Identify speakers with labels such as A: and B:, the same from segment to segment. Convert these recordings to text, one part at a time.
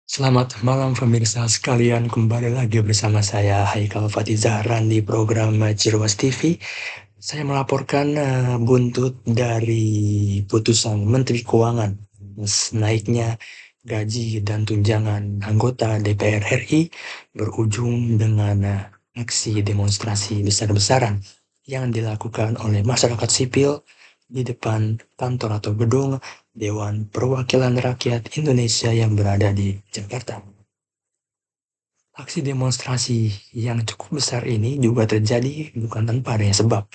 A: Selamat malam pemirsa sekalian, kembali lagi bersama saya Haikal Fatih Zahran di program Cirwas TV. Saya melaporkan buntut dari putusan Menteri Keuangan naiknya gaji dan tunjangan anggota DPR RI berujung dengan aksi demonstrasi besar-besaran yang dilakukan oleh masyarakat sipil di depan kantor atau gedung Dewan Perwakilan Rakyat Indonesia yang berada di Jakarta. Aksi demonstrasi yang cukup besar ini juga terjadi bukan tanpa adanya sebab.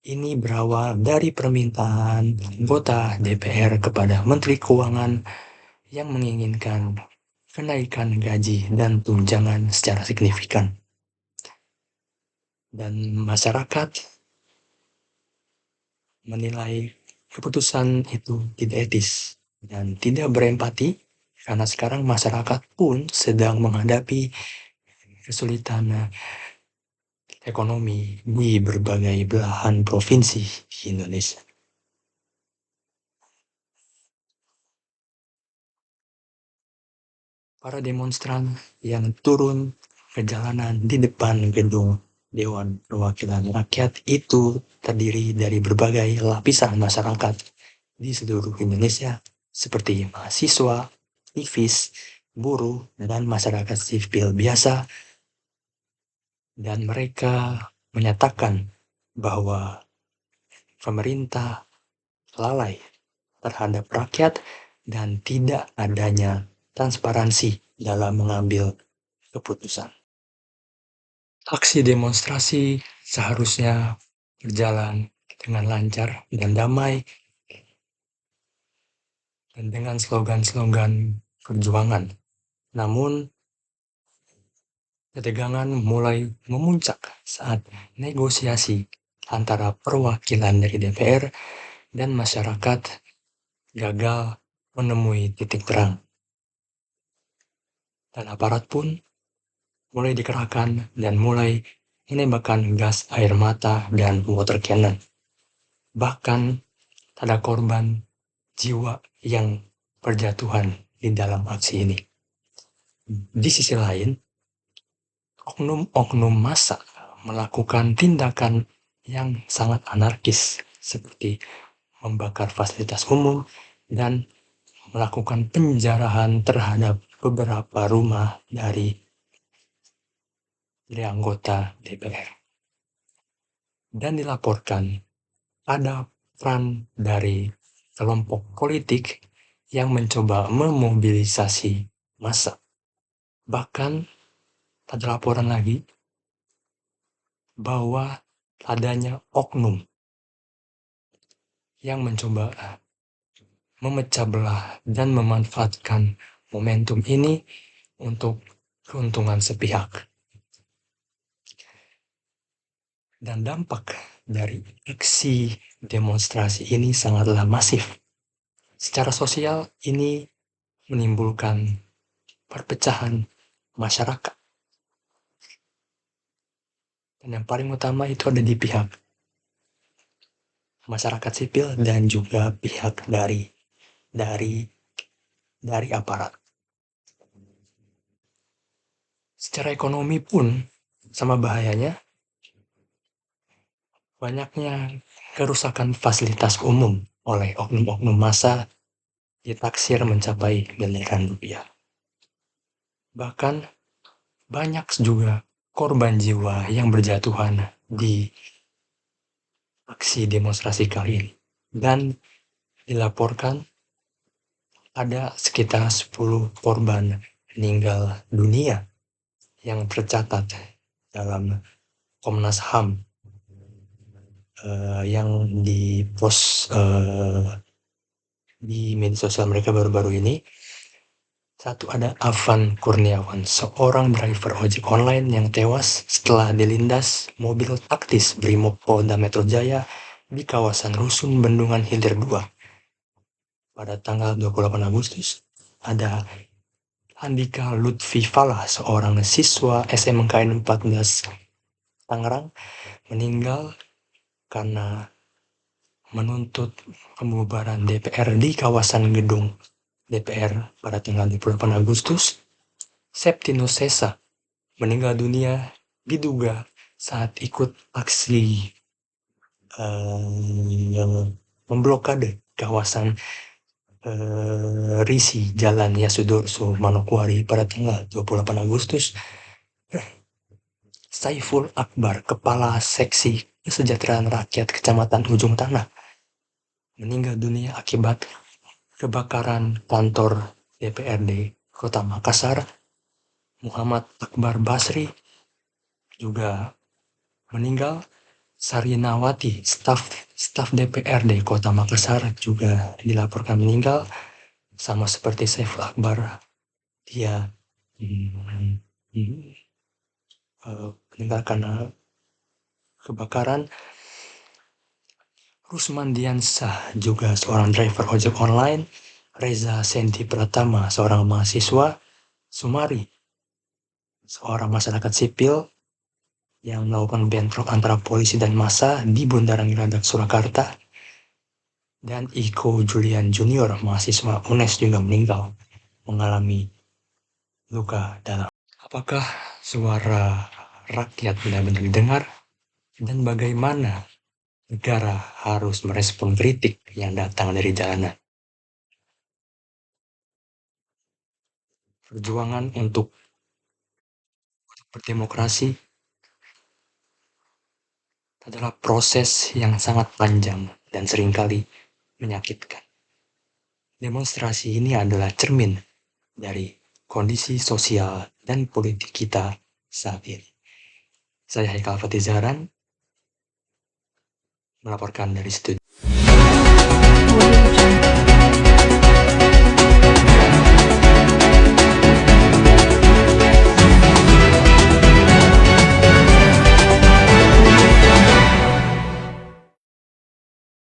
A: Ini berawal dari permintaan anggota DPR kepada Menteri Keuangan yang menginginkan kenaikan gaji dan tunjangan secara signifikan. Dan masyarakat menilai keputusan itu tidak etis dan tidak berempati karena sekarang masyarakat pun sedang menghadapi kesulitan ekonomi di berbagai belahan provinsi di Indonesia. Para demonstran yang turun ke jalanan di depan gedung Dewan Perwakilan Rakyat itu terdiri dari berbagai lapisan masyarakat di seluruh Indonesia seperti mahasiswa, aktivis, buruh, dan masyarakat sipil biasa, dan mereka menyatakan bahwa pemerintah lalai terhadap rakyat dan tidak adanya transparansi dalam mengambil keputusan. Aksi demonstrasi seharusnya berjalan dengan lancar dan damai dan dengan slogan-slogan perjuangan. Namun, ketegangan mulai memuncak saat negosiasi antara perwakilan dari DPR dan masyarakat gagal menemui titik terang. Dan aparat pun mulai dikerahkan dan mulai menembakkan gas air mata dan water cannon. Bahkan ada korban jiwa yang berjatuhan di dalam aksi ini. Di sisi lain, oknum-oknum massa melakukan tindakan yang sangat anarkis seperti membakar fasilitas umum dan melakukan penjarahan terhadap beberapa rumah dari anggota DPR. Dan dilaporkan ada peran dari kelompok politik yang mencoba memobilisasi massa. Bahkan ada laporan lagi bahwa adanya oknum yang mencoba memecah belah dan memanfaatkan momentum ini untuk keuntungan sepihak. Dan dampak dari aksi demonstrasi ini sangatlah masif. Secara sosial ini menimbulkan perpecahan masyarakat. Dan yang paling utama itu ada di pihak masyarakat sipil dan juga pihak dari aparat. Secara ekonomi pun sama bahayanya, banyaknya kerusakan fasilitas umum oleh oknum-oknum massa ditaksir mencapai miliaran rupiah. Bahkan banyak juga korban jiwa yang berjatuhan di aksi demonstrasi kali ini. Dan dilaporkan ada sekitar 10 korban meninggal dunia yang tercatat dalam Komnas HAM yang dipost di media sosial mereka baru-baru ini. Satu ada Afan Kurniawan, seorang driver ojek online yang tewas setelah dilindas mobil taktis Brimob Polda Metro Jaya di kawasan Rusun Bendungan Hilir 2 pada tanggal 28 Agustus. Ada Andika Lutfi Falah, seorang siswa SMKN 14 Tangerang, meninggal karena menuntut pembubaran DPR di kawasan gedung DPR pada tanggal 28 Agustus, Septinus Sesa meninggal dunia diduga saat ikut aksi memblokade kawasan Risi Jalan Yasudorso Manokwari pada tanggal 28 Agustus. Saiful Akbar, Kepala Seksi Kesejahteraan Rakyat Kecamatan Ujung Tanah, meninggal dunia akibat kebakaran kantor DPRD Kota Makassar. Muhammad Akbar Basri juga meninggal. Sarinawati, staf DPRD Kota Makassar, juga dilaporkan meninggal. Sama seperti Saiful Akbar, dia meninggal karena kebakaran. Rusman Diansah, juga seorang driver ojek online. Reza Senti Pratama, seorang mahasiswa. Sumari, seorang masyarakat sipil yang melakukan bentrok antara polisi dan massa di Bundaran Geladak, Surakarta. Dan Iko Julian Junior, mahasiswa UNES, juga meninggal, mengalami luka dalam. Apakah suara rakyat benar-benar didengar? Dan bagaimana negara harus merespon kritik yang datang dari jalanan? Perjuangan untuk berdemokrasi adalah proses yang sangat panjang dan seringkali menyakitkan. Demonstrasi ini adalah cermin dari kondisi sosial dan politik kita saat ini. Saya Haikal Fatih Zahran melaporkan dari studio.